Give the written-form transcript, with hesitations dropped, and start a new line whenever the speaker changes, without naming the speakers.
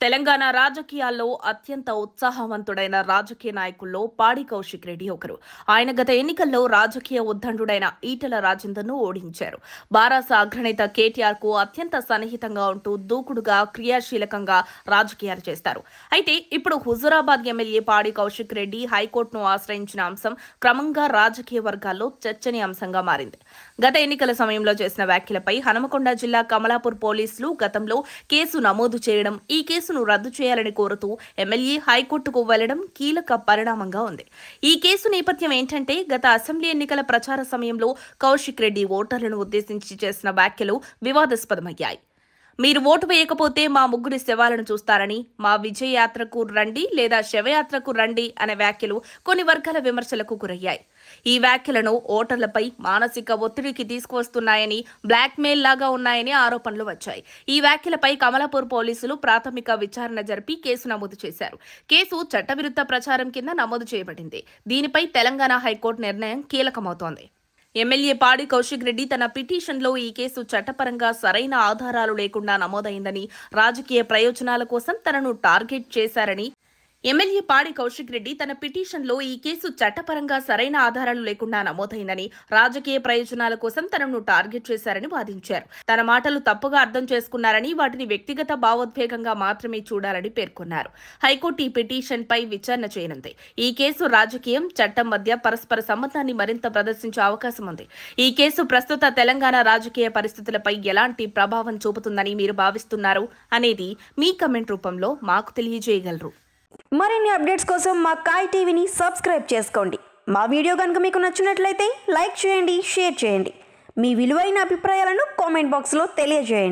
తెలంగాణ రాజకీయాల్లో అత్యంత ఉత్సాహవంతుడైన రాజకీయ నాయకుల్లో పాడి కౌశిక్ రెడ్డి ఒకరు. ఆయన గత ఎన్నికల్లో రాజకీయ ఉద్దండుడైన ఈటెల రాజేందర్ను ఓడించారు. బారాస అగ్రనేత కేటీఆర్ కు అత్యంత సన్నిహితంగా ఉంటూ దూకుడుగా, క్రియాశీలకంగా రాజకీయాలు చేస్తారు. అయితే ఇప్పుడు హుజూరాబాద్ ఎమ్మెల్యే పాడి కౌశిక్ రెడ్డి హైకోర్టును ఆశ్రయించిన అంశం క్రమంగా రాజకీయ వర్గాల్లో చర్చనీయాంశంగా మారింది. గత ఎన్నికల సమయంలో చేసిన వ్యాఖ్యలపై హనుమకొండ జిల్లా కమలాపూర్ పోలీసులు గతంలో కేసు నమోదు చేయడం, ఈ కేసును రద్దు చేయాలని కోరుతూ ఎమ్మెల్యే హైకోర్టుకు వెళ్లడం కీలక పరిణామంగా ఉంది. ఈ కేసు నేపథ్యం ఏంటంటే, గత అసెంబ్లీ ఎన్నికల ప్రచార సమయంలో కౌశిక్ రెడ్డి ఓటర్లను ఉద్దేశించి చేసిన వ్యాఖ్యలు వివాదాస్పదమయ్యాయి. మీరు ఓటు వేయకపోతే మా ముగ్గురి శవాలను చూస్తారని, మా విజయ యాత్రకు రండి లేదా శవయాత్రకు రండి అనే వ్యాఖ్యలు కొన్ని వర్గాల విమర్శలకు గురయ్యాయి. ఈ వ్యాఖ్యలను ఓటర్లపై మానసిక ఒత్తిడికి తీసుకువస్తున్నాయని, బ్లాక్మెయిల్ లాగా ఉన్నాయని ఆరోపణలు వచ్చాయి. ఈ వ్యాఖ్యలపై కమలాపూర్ పోలీసులు ప్రాథమిక విచారణ జరిపి కేసు నమోదు చేశారు. కేసు చట్టవిరుద్ధ ప్రచారం కింద నమోదు చేయబడింది. దీనిపై తెలంగాణ హైకోర్టు నిర్ణయం కీలకమవుతోంది. ఎమ్మెల్యే పాడి కౌశిక్ రెడ్డి తన పిటిషన్లో ఈ కేసు చట్టపరంగా సరైన ఆధారాలు లేకుండా నమోదైందని, రాజకీయ ప్రయోజనాల కోసం తనను టార్గెట్ చేశారని, ఎమ్మెల్యే పాడి కౌశిక్ రెడ్డి తన పిటిషన్లో ఈ కేసు చట్టపరంగా సరైన ఆధారాలు లేకుండా నమోదైందని, రాజకీయ ప్రయోజనాల కోసం తనను టార్గెట్ చేశారని వాదించారు. తన మాటలు తప్పుగా అర్థం చేసుకున్నారని, వాటిని వ్యక్తిగత భావోద్వేగంగా మాత్రమే చూడాలని పేర్కొన్నారు. హైకోర్టు ఈ పిటిషన్పై విచారణ చేయనుంది. ఈ కేసు రాజకీయం, చట్టం మధ్య పరస్పర సంబంధాన్ని మరింత ప్రదర్శించే అవకాశం ఉంది. ఈ కేసు ప్రస్తుత తెలంగాణ రాజకీయ పరిస్థితులపై ఎలాంటి ప్రభావం చూపుతుందని మీరు భావిస్తున్నారు అనేది మీ కమెంట్ రూపంలో మాకు తెలియజేయగలరు.
మరిన్ని అప్డేట్స్ కోసం మా కాయ్ టీవీని సబ్స్క్రైబ్ చేసుకోండి. మా వీడియో కనుక మీకు నచ్చినట్లయితే లైక్ చేయండి, షేర్ చేయండి. మీ విలువైన అభిప్రాయాలను కామెంట్ బాక్స్లో తెలియజేయండి.